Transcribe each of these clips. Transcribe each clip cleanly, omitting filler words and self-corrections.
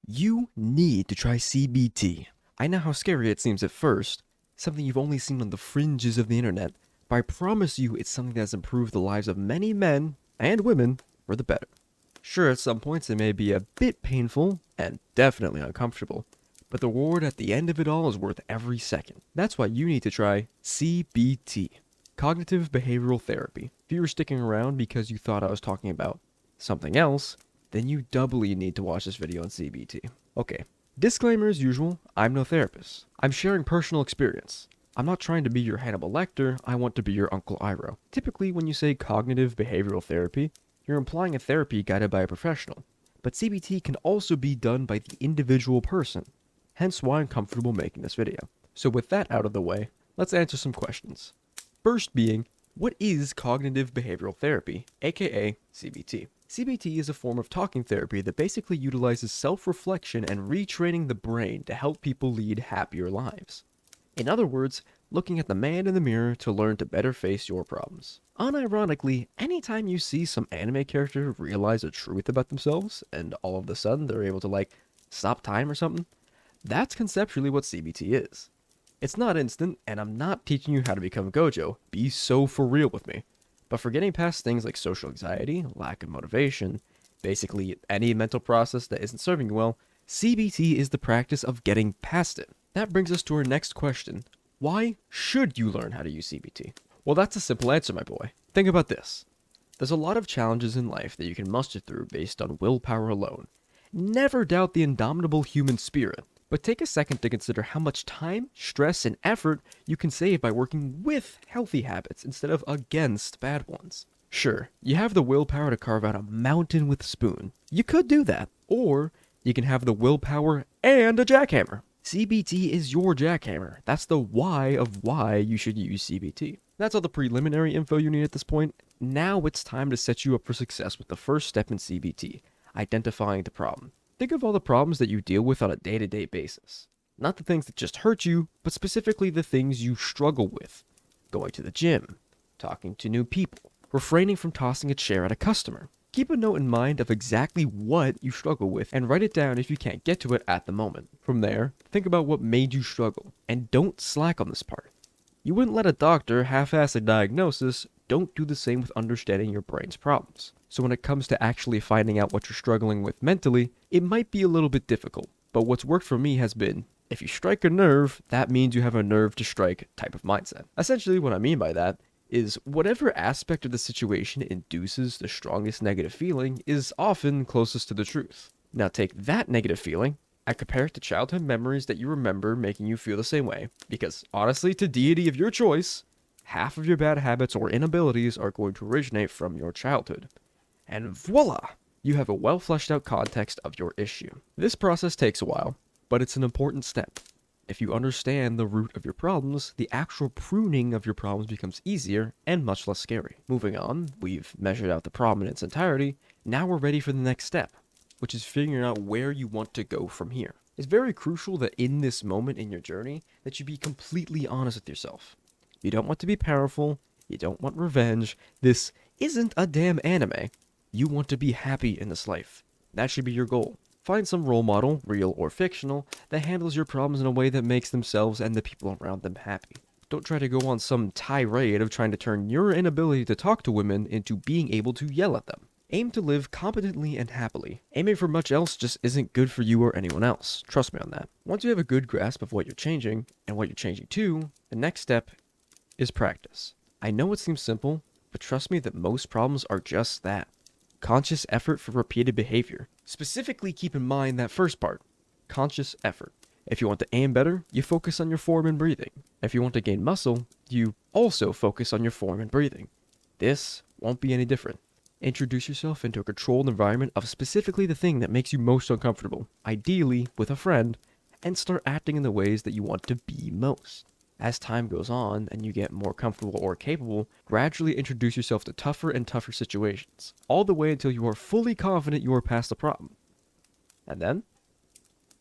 You need to try CBT. I know how scary it seems at first, something you've only seen on the fringes of the internet, but I promise you it's something that has improved the lives of many men and women for the better. Sure, at some points it may be a bit painful and definitely uncomfortable, but the reward at the end of it all is worth every second. That's why you need to try CBT, Cognitive Behavioral Therapy. If you were sticking around because you thought I was talking about something else, then you doubly need to watch this video on CBT. Okay, disclaimer as usual, I'm no therapist. I'm sharing personal experience. I'm not trying to be your Hannibal Lecter, I want to be your Uncle Iroh. Typically when you say cognitive behavioral therapy, you're implying a therapy guided by a professional. But CBT can also be done by the individual person, hence why I'm comfortable making this video. So with that out of the way, let's answer some questions. First being, what is cognitive behavioral therapy, aka CBT? CBT is a form of talking therapy that basically utilizes self-reflection and retraining the brain to help people lead happier lives. In other words, looking at the man in the mirror to learn to better face your problems. Unironically, anytime you see some anime character realize a truth about themselves, and all of a sudden they're able to stop time or something, that's conceptually what CBT is. It's not instant, and I'm not teaching you how to become Gojo, be so for real with me. But for getting past things like social anxiety, lack of motivation, basically any mental process that isn't serving you well, CBT is the practice of getting past it. That brings us to our next question. Why should you learn how to use CBT? Well, that's a simple answer, my boy. Think about this. There's a lot of challenges in life that you can muster through based on willpower alone. Never doubt the indomitable human spirit, but take a second to consider how much time, stress, and effort you can save by working with healthy habits instead of against bad ones. Sure, you have the willpower to carve out a mountain with a spoon. You could do that. Or you can have the willpower and a jackhammer. CBT is your jackhammer. That's the why of why you should use CBT. That's all the preliminary info you need at this point. Now it's time to set you up for success with the first step in CBT, identifying the problem. Think of all the problems that you deal with on a day-to-day basis. Not the things that just hurt you, but specifically the things you struggle with. Going to the gym, talking to new people, refraining from tossing a chair at a customer. Keep a note in mind of exactly what you struggle with and write it down if you can't get to it at the moment. From there, think about what made you struggle, and don't slack on this part. You wouldn't let a doctor half-ass a diagnosis. Don't do the same with understanding your brain's problems. So when it comes to actually finding out what you're struggling with mentally, it might be a little bit difficult. But what's worked for me has been, if you strike a nerve, that means you have a nerve to strike type of mindset. Essentially what I mean by that is whatever aspect of the situation induces the strongest negative feeling is often closest to the truth. Now take that negative feeling and compare it to childhood memories that you remember making you feel the same way. Because honestly, to deity of your choice, half of your bad habits or inabilities are going to originate from your childhood. And voila! You have a well fleshed out context of your issue. This process takes a while, but it's an important step. If you understand the root of your problems, the actual pruning of your problems becomes easier and much less scary. Moving on, we've measured out the problem in its entirety. Now we're ready for the next step, which is figuring out where you want to go from here. It's very crucial that in this moment in your journey, that you be completely honest with yourself. You don't want to be powerful, you don't want revenge. This isn't a damn anime. You want to be happy in this life. That should be your goal. Find some role model, real or fictional, that handles your problems in a way that makes themselves and the people around them happy. Don't try to go on some tirade of trying to turn your inability to talk to women into being able to yell at them. Aim to live competently and happily. Aiming for much else just isn't good for you or anyone else. Trust me on that. Once you have a good grasp of what you're changing, and what you're changing to, the next step is practice. I know it seems simple, but trust me that most problems are just that. Conscious effort for repeated behavior. Specifically keep in mind that first part, conscious effort. If you want to aim better, you focus on your form and breathing. If you want to gain muscle, you also focus on your form and breathing. This won't be any different. Introduce yourself into a controlled environment of specifically the thing that makes you most uncomfortable, ideally with a friend, and start acting in the ways that you want to be most. As time goes on and you get more comfortable or capable, gradually introduce yourself to tougher and tougher situations, all the way until you are fully confident you are past the problem. And then,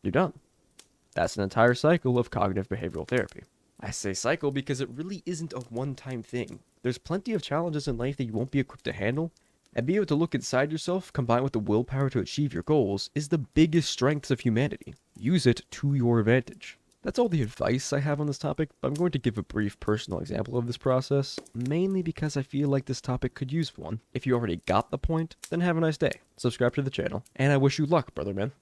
you're done. That's an entire cycle of cognitive behavioral therapy. I say cycle because it really isn't a one-time thing. There's plenty of challenges in life that you won't be equipped to handle, And being able to look inside yourself, combined with the willpower to achieve your goals, is the biggest strengths of humanity. Use it to your advantage. That's all the advice I have on this topic, but I'm going to give a brief personal example of this process, mainly because I feel like this topic could use one. If you already got the point, then have a nice day. Subscribe to the channel, and I wish you luck, brother man.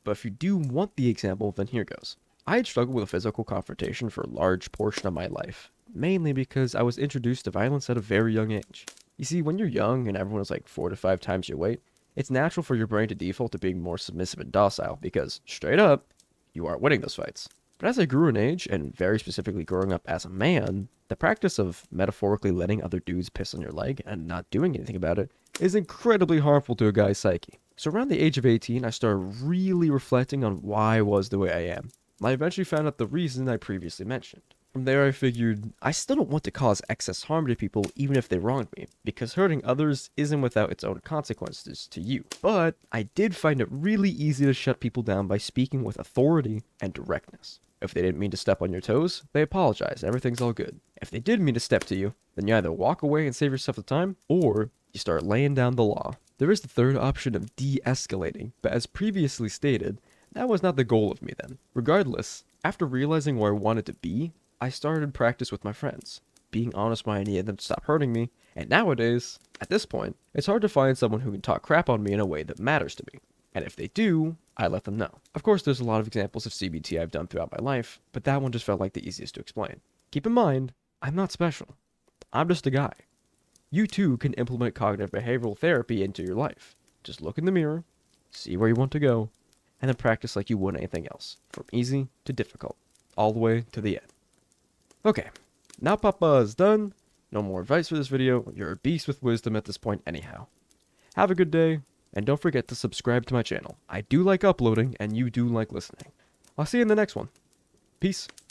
But if you do want the example, then here goes. I had struggled with a physical confrontation for a large portion of my life, mainly because I was introduced to violence at a very young age. You see, when you're young and everyone is like 4 to 5 times your weight, it's natural for your brain to default to being more submissive and docile because, straight up, you aren't winning those fights. But as I grew in age, and very specifically growing up as a man, the practice of metaphorically letting other dudes piss on your leg and not doing anything about it is incredibly harmful to a guy's psyche. So around the age of 18, I started really reflecting on why I was the way I am. I eventually found out the reason I previously mentioned. From there I figured, I still don't want to cause excess harm to people even if they wronged me, because hurting others isn't without its own consequences to you. But I did find it really easy to shut people down by speaking with authority and directness. If they didn't mean to step on your toes, they apologize, everything's all good. If they did mean to step to you, then you either walk away and save yourself the time, or you start laying down the law. There is the third option of de-escalating, but as previously stated, that was not the goal of me then. Regardless, after realizing where I wanted to be, I started practice with my friends, being honest when I needed them to stop hurting me, and nowadays, at this point, it's hard to find someone who can talk crap on me in a way that matters to me. And if they do, I let them know. Of course, there's a lot of examples of CBT I've done throughout my life, but that one just felt like the easiest to explain. Keep in mind, I'm not special. I'm just a guy. You too can implement cognitive behavioral therapy into your life. Just look in the mirror, see where you want to go, and then practice like you would anything else, from easy to difficult, all the way to the end. Okay, now Papa is done. No more advice for this video. You're a beast with wisdom at this point anyhow. Have a good day, and don't forget to subscribe to my channel. I do like uploading, and you do like listening. I'll see you in the next one. Peace.